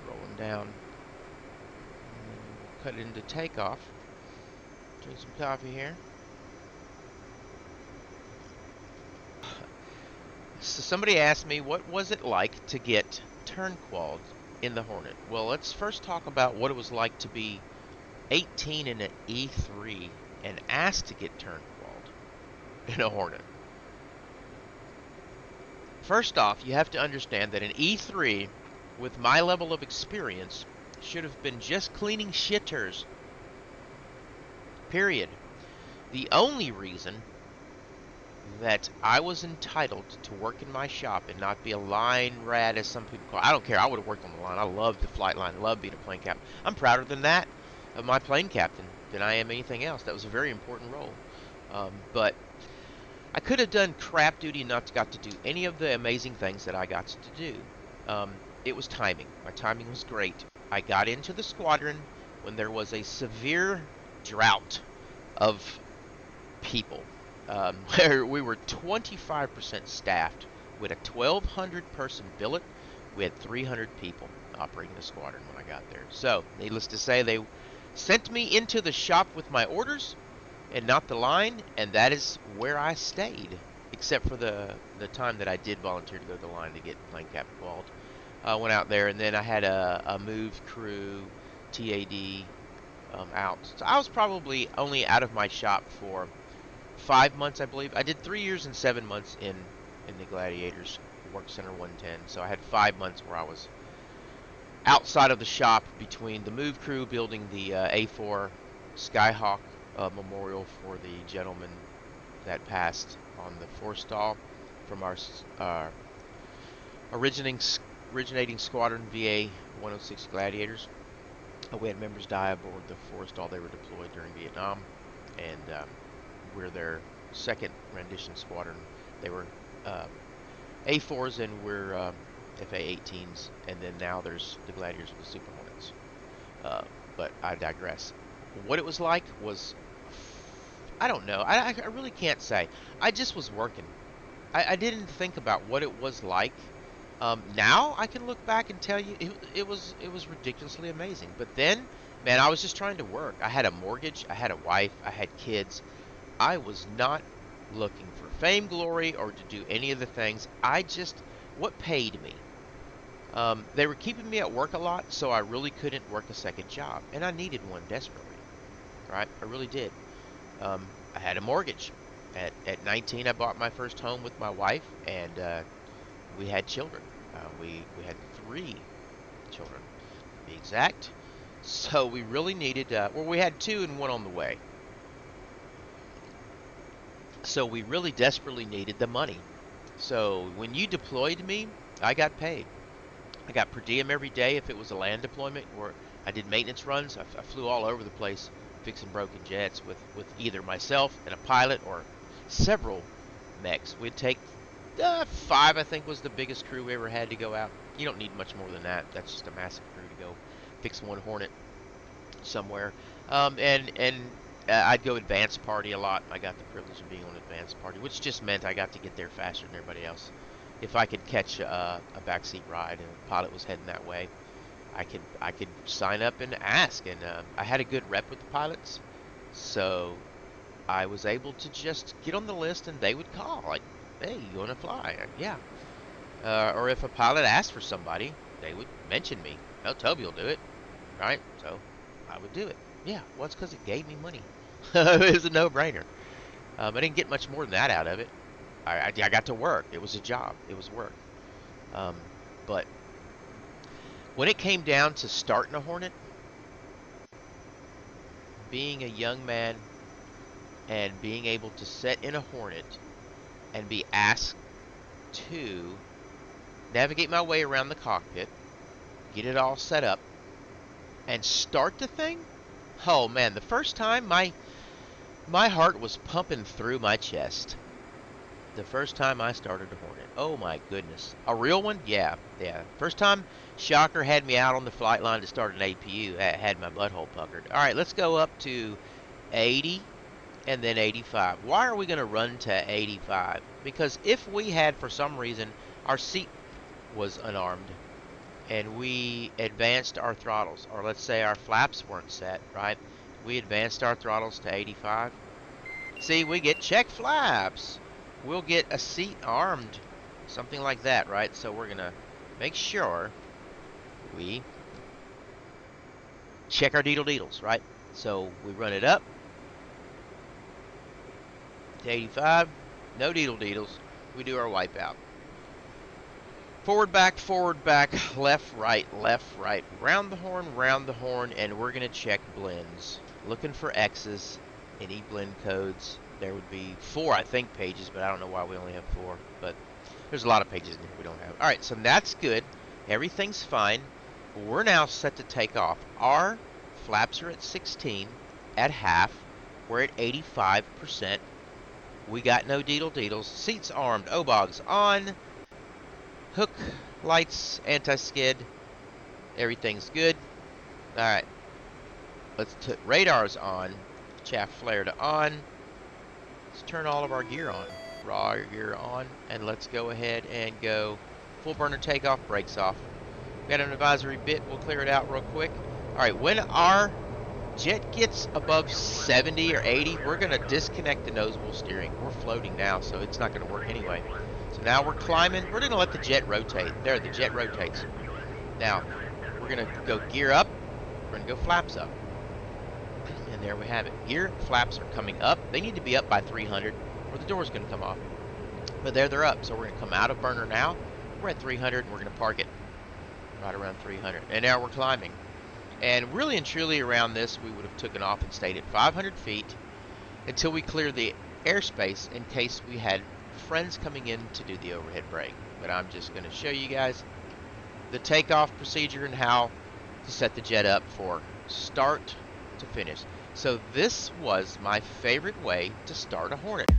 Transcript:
rolling down. Cut it into takeoff. Drink some coffee here. So somebody asked me, what was it like to get turn qualled in the Hornet? Well, let's first talk about what it was like to be 18 in an E3 and asked to get turn qualled in a Hornet. First off, you have to understand that an E3 with my level of experience should have been just cleaning shitters. Period. The only reason that I was entitled to work in my shop and not be a line rat, as some people call it. I don't care. I would have worked on the line. I love the flight line. I love being a plane captain. I'm prouder than that of my plane captain than I am anything else. That was a very important role. But I could have done crap duty and not got to do any of the amazing things that I got to do. It was timing. My timing was great. I got into the squadron when there was a severe drought of people, where we were 25% staffed. We had a 1,200 person billet. We had 300 people operating the squadron when I got there. So, needless to say, they sent me into the shop with my orders and not the line, and that is where I stayed, except for the time that I did volunteer to go to the line to get plane cap qualled. I went out there, and then I had a move crew, TAD, out. So I was probably only out of my shop for 5 months, I believe. I did 3 years and 7 months in the Gladiators Work Center 110. So I had 5 months where I was outside of the shop between the move crew building the A4 Skyhawk memorial for the gentleman that passed on the forestall from our originating squadron VFA-106 Gladiators. We had members die aboard the forestall. They were deployed during Vietnam, and we're their second rendition squadron. They were A4s, and we're FA-18s, and then now there's the Gladiators with the Super Hornets. But I digress. What it was like was, I don't know. I really can't say. I just was working. I didn't think about what it was like. Now I can look back and tell you it was ridiculously amazing. But then, man, I was just trying to work. I had a mortgage. I had a wife. I had kids. I was not looking for fame, glory, or to do any of the things. What paid me? They were keeping me at work a lot, so I really couldn't work a second job, and I needed one desperately, right? I really did. I had a mortgage. At 19, I bought my first home with my wife, and we had children. We had 3 children, to be exact. So we really needed, well, we had 2 and 1 on the way. So we really desperately needed the money. So when you deployed me, I got paid. I got per diem every day if it was a land deployment, or I did maintenance runs. I flew all over the place fixing broken jets with either myself and a pilot or several mechs. We'd take 5, I think, was the biggest crew we ever had to go out. You don't need much more than that. That's just a massive crew to go fix one Hornet somewhere. And I'd go advance party a lot. I got the privilege of being on advance party, which just meant I got to get there faster than everybody else. If I could catch a backseat ride and a pilot was heading that way, I could sign up and ask. And I had a good rep with the pilots, so I was able to just get on the list and they would call like, "Hey, you want to fly?" Yeah. Or if a pilot asked for somebody, they would mention me. "Oh, Towbie will do it," right? So I would do it. Yeah, well, it's because it gave me money. It was a no-brainer. I didn't get much more than that out of it. I got to work. It was a job. It was work. Um, but when it came down to starting a Hornet, being a young man and being able to sit in a Hornet and be asked to navigate my way around the cockpit, get it all set up, and start the thing, oh man, the first time my heart was pumping through my chest. The first time I started a Hornet. Oh my goodness. A real one? Yeah. First time Shocker had me out on the flight line to start an APU, I had my butthole puckered. All right, let's go up to 80 and then 85. Why are we going to run to 85? Because if we had, for some reason, our seat was unarmed, and we advanced our throttles, or let's say our flaps weren't set, right? We advanced our throttles to 85. See, we get check flaps. We'll get a seat armed, something like that, right? So we're gonna make sure we check our deedles, right? So we run it up to 85, no deedles. We do our wipeout. Forward, back, left, right, round the horn, and we're gonna check blends. Looking for X's, any blend codes. There would be 4, I think, pages, but I don't know why we only have 4. But there's a lot of pages in here we don't have. All right, so that's good. Everything's fine. We're now set to take off. Our flaps are at 16, at half. We're at 85%. We got no deedles. Seats armed, obogs on. Hook, lights, anti-skid, everything's good. Alright, let's put radars on, chaff flare to on. Let's turn all of our gear on, raw gear on, and let's go ahead and go full burner takeoff, brakes off. We got an advisory bit, we'll clear it out real quick. Alright, when our jet gets above 70 or 80, we're going to disconnect the nose wheel steering. We're floating now, so it's not going to work anyway. So now we're climbing. We're going to let the jet rotate. There, the jet rotates. Now, we're going to go gear up. We're going to go flaps up. And there we have it. Gear, flaps are coming up. They need to be up by 300 or the door's going to come off. But there they're up. So we're going to come out of burner now. We're at 300 and we're going to park it right around 300. And now we're climbing. And really and truly around this, we would have taken off and stayed at 500 feet until we clear the airspace in case we had friends coming in to do the overhead brake. But I'm just going to show you guys the takeoff procedure and how to set the jet up for start to finish. So this was my favorite way to start a Hornet.